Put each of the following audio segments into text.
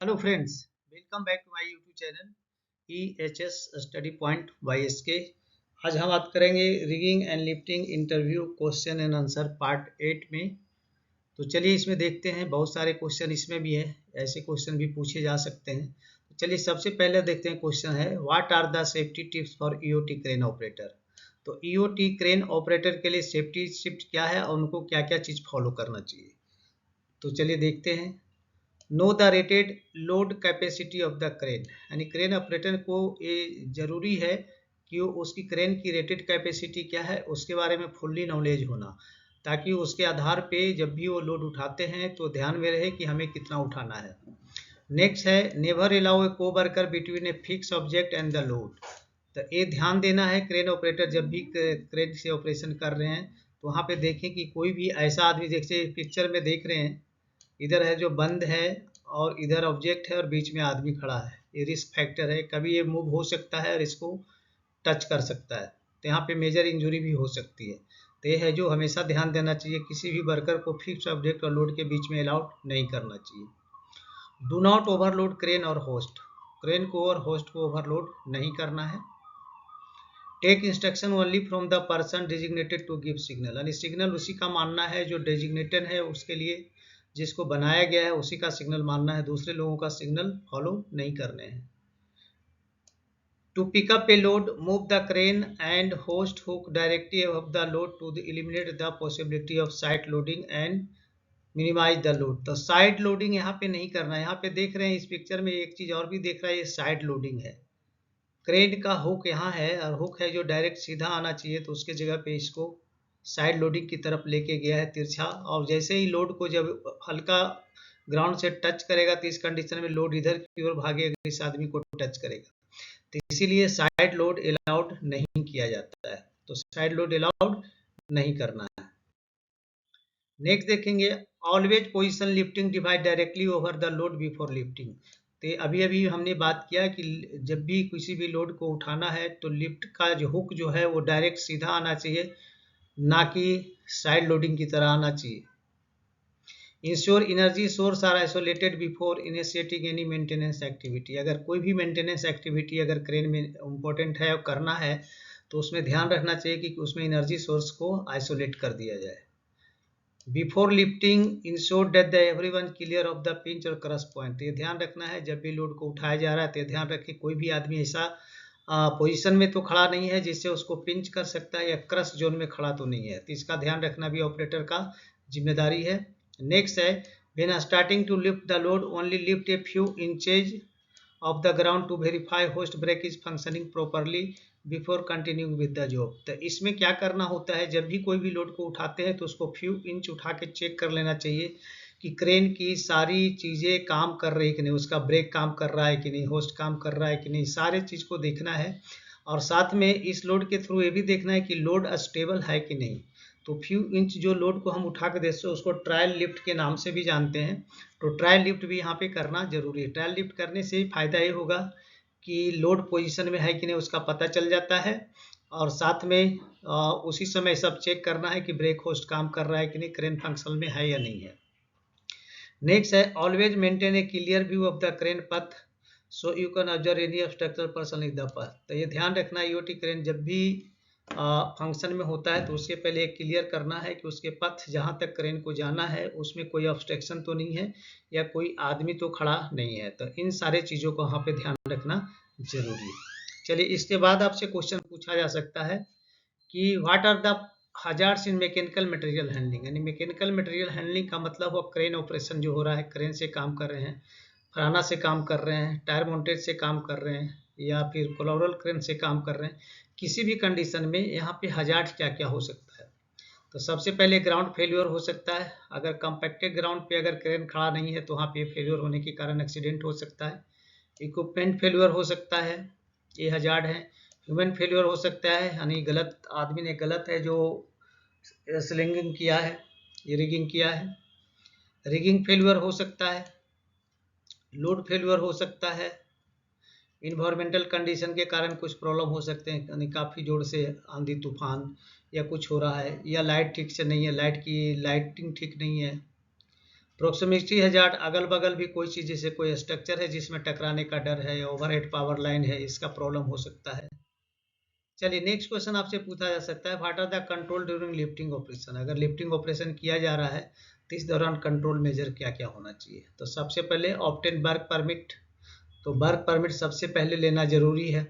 Hello friends, welcome back to my YouTube channel EHS study point by SK। आज हम बात करेंगे rigging and lifting interview question and answer part 8 में। तो चलिए इसमें देखते हैं, बहुत सारे क्वेश्चन इसमें भी है, ऐसे क्वेश्चन भी पूछे जा सकते हैं। तो चलिए सबसे पहले देखते हैं, क्वेश्चन है what are the safety tips for EOT crane operator. तो EOT क्रेन ऑपरेटर के लिए सेफ्टी टिप्स क्या है और उनको क्या क्या चीज़ फॉलो करना चाहिए। तो चलिए देखते हैं। Know the rated load capacity of the crane, यानी क्रेन ऑपरेटर को ये जरूरी है कि वो उसकी क्रेन की रेटेड कैपेसिटी क्या है उसके बारे में फुल्ली नॉलेज होना, ताकि उसके आधार पे जब भी वो लोड उठाते हैं तो ध्यान में रहे कि हमें कितना उठाना है। नेक्स्ट है नेवर अलाउ ए को worker between a fix object and the load. तो ये ध्यान देना है, क्रेन ऑपरेटर जब भी क्रेन से ऑपरेशन कर रहे हैं तो वहाँ पे देखें कि कोई भी ऐसा आदमी, जैसे पिक्चर में देख रहे हैं, इधर है जो बंद है और इधर ऑब्जेक्ट है और बीच में आदमी खड़ा है। ये रिस्क फैक्टर है, कभी ये मूव हो सकता है और इसको टच कर सकता है, तो यहाँ पे मेजर इंजरी भी हो सकती है। तो ये है जो हमेशा ध्यान देना चाहिए, किसी भी वर्कर को फिक्स ऑब्जेक्ट और लोड के बीच में अलाउड नहीं करना चाहिए। डू नॉट ओवरलोड क्रेन और होस्ट, क्रेन को और होस्ट को ओवरलोड नहीं करना है। Take instruction only from the person designated to give signal, यानी सिग्नल उसी का मानना है जो डेजिग्नेटेड है, उसके लिए जिसको बनाया गया है उसी का सिग्नल मानना है, दूसरे लोगों का सिग्नल फॉलो नहीं करने हैं। To pick up a load move the crane and hoist hook directly above the load to eliminate the possibility of side loading and minimise the load. तो साइड लोडिंग यहाँ पे नहीं करना है। यहाँ पे देख रहे हैं इस पिक्चर में एक चीज और भी देख रहा है, ये साइड लोडिंग है। क्रेन का हुक यहाँ है और हुक है जो डायरेक्ट सीधा आना चाहिए, तो उसके जगह पे इसको साइड लोडिंग की तरफ लेके गया है तिरछा, और जैसे ही लोड को जब हल्का ग्राउंड से टच करेगा तो इस कंडीशन में लोड इधर की ओर भागेगा, इस आदमी को टच करेगा, तो इसीलिए साइड लोड अलाउड नहीं किया जाता है। तो साइड लोड अलाउड नहीं करना है। नेक्स्ट देखेंगे always position lifting device directly over the load before lifting. तो अभी अभी हमने बात किया कि जब भी किसी भी लोड को उठाना है तो लिफ्ट का जो हुक जो है वो डायरेक्ट सीधा आना चाहिए, ना कि साइड लोडिंग की तरह आना चाहिए। Ensure energy source are isolated before initiating any maintenance activity. अगर कोई भी मेंटेनेंस एक्टिविटी अगर क्रेन में इम्पोर्टेंट है और करना है तो उसमें ध्यान रखना चाहिए कि उसमें एनर्जी सोर्स को आइसोलेट कर दिया जाए। Before lifting ensure that the everyone clear of the pinch और क्रश पॉइंट। ये ध्यान रखना है जब भी लोड को उठाया जा रहा है तो ध्यान रखें कोई भी आदमी ऐसा पोजीशन में तो खड़ा नहीं है जिससे उसको पिंच कर सकता है, या क्रश जोन में खड़ा तो नहीं है, तो इसका ध्यान रखना भी ऑपरेटर का जिम्मेदारी है। नेक्स्ट है when starting to lift the load only lift a few inches off the ground to verify hoist brake is functioning properly before continuing with the job. तो इसमें क्या करना होता है, जब भी कोई भी लोड को उठाते हैं तो उसको फ्यू इंच उठा के चेक कर लेना चाहिए कि क्रेन की सारी चीज़ें काम कर रही है कि नहीं, उसका ब्रेक काम कर रहा है कि नहीं, होस्ट काम कर रहा है कि नहीं, सारे चीज़ को देखना है। और साथ में इस लोड के थ्रू ये भी देखना है कि लोड स्टेबल है कि नहीं। तो फ्यू इंच जो लोड को हम उठा के देते हैं उसको ट्रायल लिफ्ट के नाम से भी जानते हैं, तो ट्रायल लिफ्ट भी यहाँ पे करना जरूरी है। ट्रायल लिफ्ट करने से फ़ायदा ये होगा कि लोड पोजीशन में है कि नहीं उसका पता चल जाता है, और साथ में उसी समय सब चेक करना है कि ब्रेक होस्ट काम कर रहा है कि नहीं, क्रेन फंक्शन में है या नहीं है। नेक्स्ट है always maintain a clear view of the crane path so you can observe any obstruction person in the path. तो ये ध्यान रखना है ईओटी क्रेन जब भी फंक्शन में होता है तो उसके पहले एक क्लियर करना है कि उसके पथ जहाँ तक क्रेन को जाना है उसमें कोई ऑब्स्ट्रक्शन तो नहीं है या कोई आदमी तो खड़ा नहीं है। तो इन सारे चीज़ों को वहाँ पे ध्यान रखना जरूरी है। चलिए इसके बाद आपसे क्वेश्चन पूछा जा सकता है कि what are the hazards in mechanical material handling. यानी मैकेनिकल मटेरियल हैंडलिंग का मतलब वो क्रेन ऑपरेशन जो हो रहा है, क्रेन से काम कर रहे हैं, फराना से काम कर रहे हैं, टायर माउंटेड से काम कर रहे हैं, या फिर कोलैटरल क्रेन से काम कर रहे हैं, किसी भी कंडीशन में यहाँ पे हजार्ड क्या क्या हो सकता है। तो सबसे पहले ग्राउंड फेल्योर हो सकता है। अगर कम्पैक्टेड ग्राउंड पे अगर क्रेन खड़ा नहीं है तो वहाँ पे फेल्योर होने के कारण एक्सीडेंट हो सकता है। इक्विपमेंट फेल्योर हो सकता है, ये हजार्ड है। ह्यूमन फेल्योर हो सकता है, यानी गलत आदमी ने गलत है जो स्लिंगिंग किया है, ये रिगिंग किया है। रिगिंग फेल्योर हो सकता है, लोड फेल्योर हो सकता है, इन्वायरमेंटल कंडीशन के कारण कुछ प्रॉब्लम हो सकते हैं, यानी काफ़ी जोर से आंधी तूफान या कुछ हो रहा है, या लाइट ठीक से नहीं है, लाइटिंग ठीक नहीं है, प्रोक्सिमिटी हैजार्ड, अगल बगल भी कोई चीज़ जैसे कोई स्ट्रक्चर है जिसमें टकराने का डर है या ओवरहेड पावर लाइन है, इसका प्रॉब्लम हो सकता है। चलिए नेक्स्ट क्वेश्चन आपसे पूछा जा सकता है, what are the control during lifting operation. अगर लिफ्टिंग ऑपरेशन किया जा रहा है तो इस दौरान कंट्रोल मेजर क्या क्या होना चाहिए। तो सबसे पहले ऑब्टेन वर्क परमिट, तो वर्क परमिट सबसे पहले लेना जरूरी है।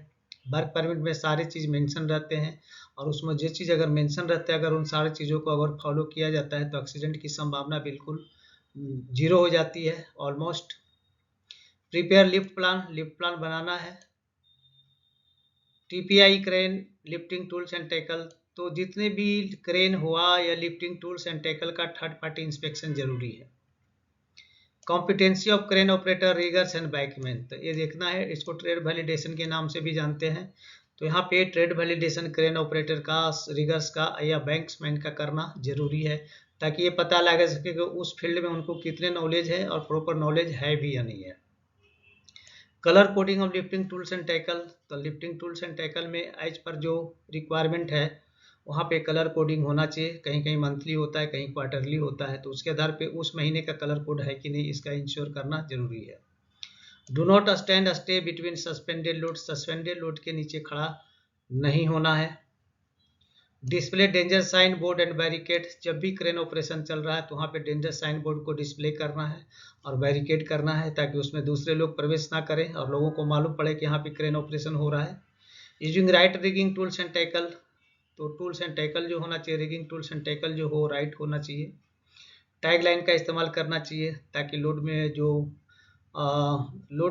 वर्क परमिट में सारी चीज़ मेंशन रहते हैं और उसमें जो चीज़ अगर मेंशन रहता है, अगर उन सारी चीज़ों को अगर फॉलो किया जाता है तो एक्सीडेंट की संभावना बिल्कुल जीरो हो जाती है almost. Prepare lift plan, lift plan बनाना है। TPI crane, lifting tools and tackle, तो जितने भी क्रेन हुआ या लिफ्टिंग टूल्स एंड टैकल का थर्ड पार्टी इंस्पेक्शन जरूरी है। Competency of crane operator, riggers and backman, तो ये देखना है, इसको ट्रेड वैलिडेशन के नाम से भी जानते हैं। तो यहाँ पे ट्रेड वैलिडेशन क्रेन ऑपरेटर का, रिगर्स का या बैंक्समैन का करना जरूरी है, ताकि ये पता लगा सके कि उस फील्ड में उनको कितने नॉलेज है और प्रॉपर नॉलेज है भी या नहीं है। Colour coding of lifting tools and tackle, तो लिफ्टिंग टूल्स एंड टैकल में एज पर जो रिक्वायरमेंट है वहाँ पे कलर कोडिंग होना चाहिए। कहीं कहीं मंथली होता है, कहीं क्वार्टरली होता है, तो उसके आधार पे उस महीने का कलर कोड है कि नहीं इसका इंश्योर करना जरूरी है। Do not stand stay between suspended load, suspended load के नीचे खड़ा नहीं होना है। Display danger sign board and barricade, जब भी क्रेन ऑपरेशन चल रहा है तो वहाँ पे डेंजर साइन बोर्ड को डिस्प्ले करना है और बैरिकेड करना है, ताकि उसमें दूसरे लोग प्रवेश ना करें और लोगों को मालूम पड़े कि यहाँ पे क्रेन ऑपरेशन हो रहा है। Using right rigging tools and tackle, तो टूल्स एंड टैकल जो होना चाहिए, रिगिंग टूल्स एंड टैकल जो हो राइट होना चाहिए। टैग लाइन का इस्तेमाल करना चाहिए ताकि लोड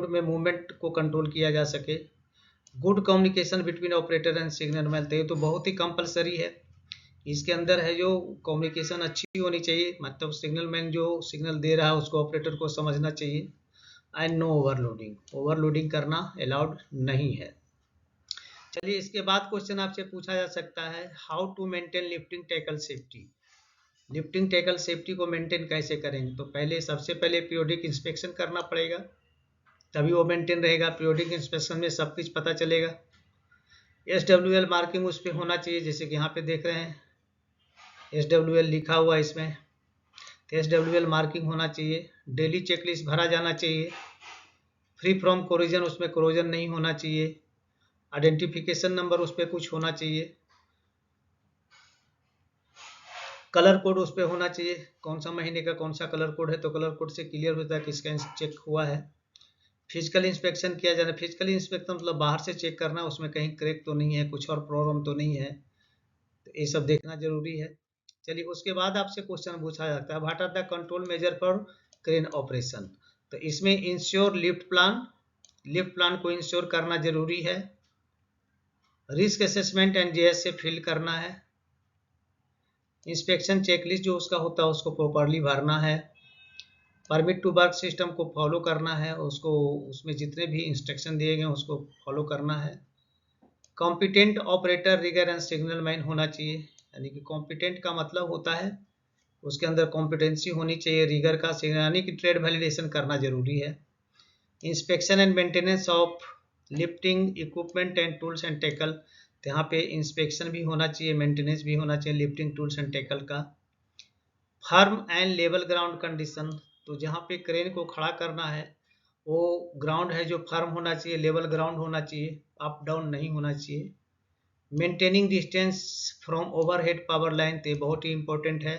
में मूवमेंट को कंट्रोल किया जा सके। Good communication between operator and signal man, तो बहुत ही कंपलसरी है, इसके अंदर है जो कम्युनिकेशन अच्छी होनी चाहिए, मतलब सिग्नल मैन जो सिग्नल दे रहा है उसको ऑपरेटर को समझना चाहिए। एंड नो ओवरलोडिंग, ओवरलोडिंग करना अलाउड नहीं है। चलिए इसके बाद क्वेश्चन आपसे पूछा जा सकता है, how to maintain lifting tackle safety. Lifting tackle safety को मेंटेन कैसे करेंगे, तो सबसे पहले पीरियोडिक इंस्पेक्शन करना पड़ेगा, तभी वो मेंटेन रहेगा। पीरियोडिक इंस्पेक्शन में सब कुछ पता चलेगा। SWL मार्किंग उस पर होना चाहिए, जैसे कि यहाँ पे देख रहे हैं SWL लिखा हुआ इसमें, तो SWL मार्किंग होना चाहिए। डेली चेकलिस्ट भरा जाना चाहिए। फ्री फ्रॉम कोरोजन, उसमें कोरोजन नहीं होना चाहिए। आइडेंटिफिकेशन नंबर उस पर कुछ होना चाहिए। कलर कोड उस पर होना चाहिए, कौन सा महीने का कौन सा कलर कोड है, तो कलर कोड से क्लियर होता है कि इसका चेक हुआ है। फिजिकल इंस्पेक्शन किया जाना, फिजिकल इंस्पेक्शन मतलब बाहर से चेक करना, उसमें कहीं क्रैक तो नहीं है, कुछ और प्रॉब्लम तो नहीं है, तो ये सब देखना जरूरी है। चलिए उसके बाद आपसे क्वेश्चन पूछा जाता है, what are the control measure for crane operation. तो इसमें ensure lift plan, lift plan को इंश्योर करना जरूरी है। रिस्क असेसमेंट NGS से फिल करना है। इंस्पेक्शन चेकलिस्ट जो उसका होता है उसको प्रॉपरली भरना है। परमिट टू वर्क सिस्टम को फॉलो करना है, उसको उसमें जितने भी इंस्ट्रक्शन दिए गए उसको फॉलो करना है। Competent operator, rigger and signal man होना चाहिए, यानी कि कॉम्पिटेंट का मतलब होता है उसके अंदर कॉम्पिटेंसी होनी चाहिए, रिगर का सिग्नल, यानी कि ट्रेड वैलिडेशन करना जरूरी है। Inspection and maintenance of lifting equipment and tools and tackle, तो यहाँ पे इंस्पेक्शन भी होना चाहिए, मेंटेनेंस भी होना चाहिए लिफ्टिंग टूल्स एंड टैकल का। Firm and level ground condition, तो जहाँ पे क्रेन को खड़ा करना है वो ग्राउंड है जो फर्म होना चाहिए, लेवल ग्राउंड होना चाहिए, अप डाउन नहीं होना चाहिए। Maintaining distance from overhead power line, तो ये बहुत ही इंपॉर्टेंट है,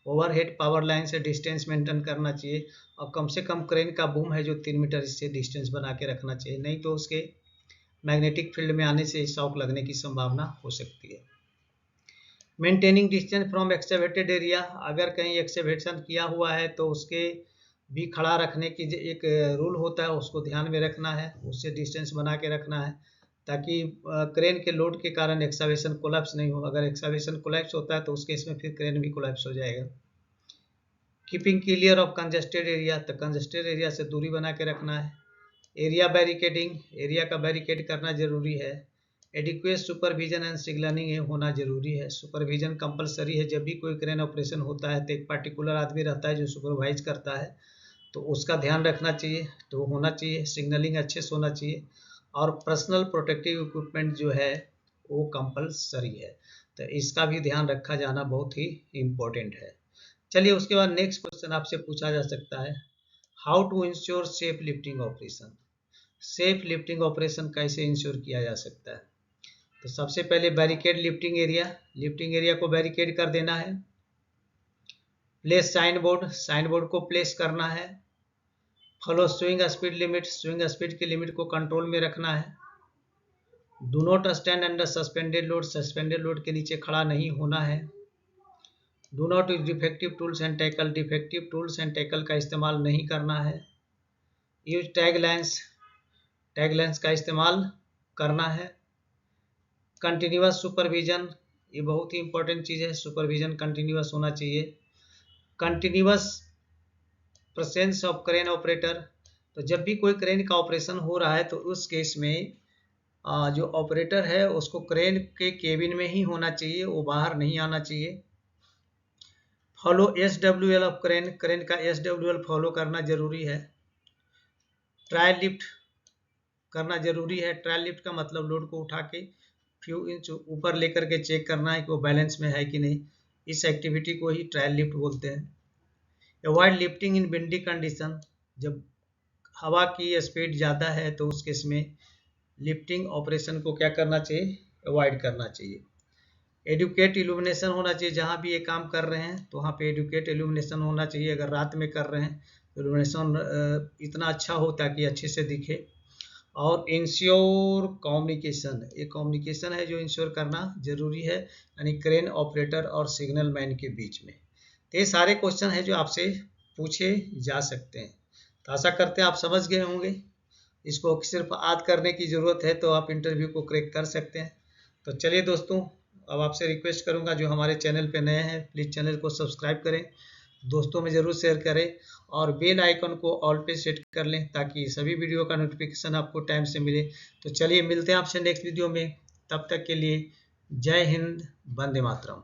ओवरहेड पावर लाइन से डिस्टेंस मेंटेन करना चाहिए और कम से कम क्रेन का बूम है जो 3 मीटर, इससे डिस्टेंस बना के रखना चाहिए, नहीं तो उसके मैग्नेटिक फील्ड में आने से शॉक लगने की संभावना हो सकती है। Maintaining distance from excavated area, अगर कहीं एक्सकेवेशन किया हुआ है तो उसके भी खड़ा रखने की एक रूल होता है, उसको ध्यान में रखना है, उससे डिस्टेंस बना के रखना है ताकि क्रेन के लोड के कारण एक्सकेवेशन कोलैप्स नहीं हो। अगर एक्सकेवेशन कोलैप्स होता है तो उस केस में फिर क्रेन भी कोलैप्स हो जाएगा। Keeping clear of congested area, तो कंजेस्टेड एरिया से दूरी बना के रखना है। एरिया बैरिकेडिंग, एरिया का बैरिकेड करना जरूरी है। एडिक्वेट सुपरविजन एंड सिग्नलिंग होना जरूरी है, सुपरविजन कंपलसरी है। जब भी कोई क्रेन ऑपरेशन होता है तो एक पर्टिकुलर आदमी रहता है जो सुपरवाइज करता है, तो उसका ध्यान रखना चाहिए, तो होना चाहिए। सिग्नलिंग अच्छे से होना चाहिए और पर्सनल प्रोटेक्टिव इक्विपमेंट जो है वो कंपलसरी है, तो इसका भी ध्यान रखा जाना बहुत ही इम्पोर्टेंट है। चलिए उसके बाद नेक्स्ट क्वेश्चन आपसे पूछा जा सकता है, how to ensure safe lifting operation. Safe lifting operation कैसे इंश्योर किया जा सकता है। तो सबसे पहले बैरिकेड लिफ्टिंग एरिया को बैरिकेड कर देना है। प्लेस साइन बोर्ड को प्लेस करना है। फॉलो स्विंग स्पीड की लिमिट को कंट्रोल में रखना है। Do not stand under suspended load के नीचे खड़ा नहीं होना है। Do not use defective tools and tackle का इस्तेमाल नहीं करना है। यूज टैग लाइन्स का इस्तेमाल करना है। कंटिन्यूअस सुपरविजन, ये बहुत ही इंपॉर्टेंट चीज़ है, सुपरविजन कंटिन्यूअस होना चाहिए। Continuous presence of crane operator, तो जब भी कोई क्रेन का ऑपरेशन हो रहा है तो उस केस में जो ऑपरेटर है उसको क्रेन के केबिन में ही होना चाहिए, वो बाहर नहीं आना चाहिए। फॉलो SWL ऑफ क्रेन का SWL फॉलो करना जरूरी है। ट्रायल लिफ्ट करना जरूरी है। ट्रायल लिफ्ट का मतलब लोड को उठा के फ्यू इंच ऊपर लेकर के चेक करना है कि वो बैलेंस में है कि नहीं, इस एक्टिविटी को ही ट्रायल लिफ्ट बोलते हैं। Avoid lifting in windy condition, जब हवा की स्पीड ज़्यादा है तो उस केस में लिफ्टिंग ऑपरेशन को क्या करना चाहिए, अवॉइड करना चाहिए। एडुकेट इल्यूमिनेशन होना चाहिए, जहाँ भी ये काम कर रहे हैं तो वहाँ पे एडुकेट इल्यूमिनेशन होना चाहिए। अगर रात में कर रहे हैं तो इल्यूमिनेशन इतना अच्छा हो ताकि अच्छे से दिखे। और इंश्योर कम्युनिकेशन, ये कम्युनिकेशन है जो इंश्योर करना जरूरी है, यानी क्रेन ऑपरेटर और सिग्नल मैन के बीच में। तो ये सारे क्वेश्चन है जो आपसे पूछे जा सकते हैं। तो आशा करते हैं आप समझ गए होंगे। इसको सिर्फ याद करने की ज़रूरत है तो आप इंटरव्यू को क्रैक कर सकते हैं। तो चलिए दोस्तों, अब आपसे रिक्वेस्ट करूंगा जो हमारे चैनल पे नए हैं प्लीज़ चैनल को सब्सक्राइब करें, दोस्तों में ज़रूर शेयर करें और बेल आइकन को ऑल पे सेट कर लें ताकि सभी वीडियो का नोटिफिकेशन आपको टाइम से मिले। तो चलिए मिलते हैं आपसे नेक्स्ट वीडियो में, तब तक के लिए जय हिंद, वंदे मातरम।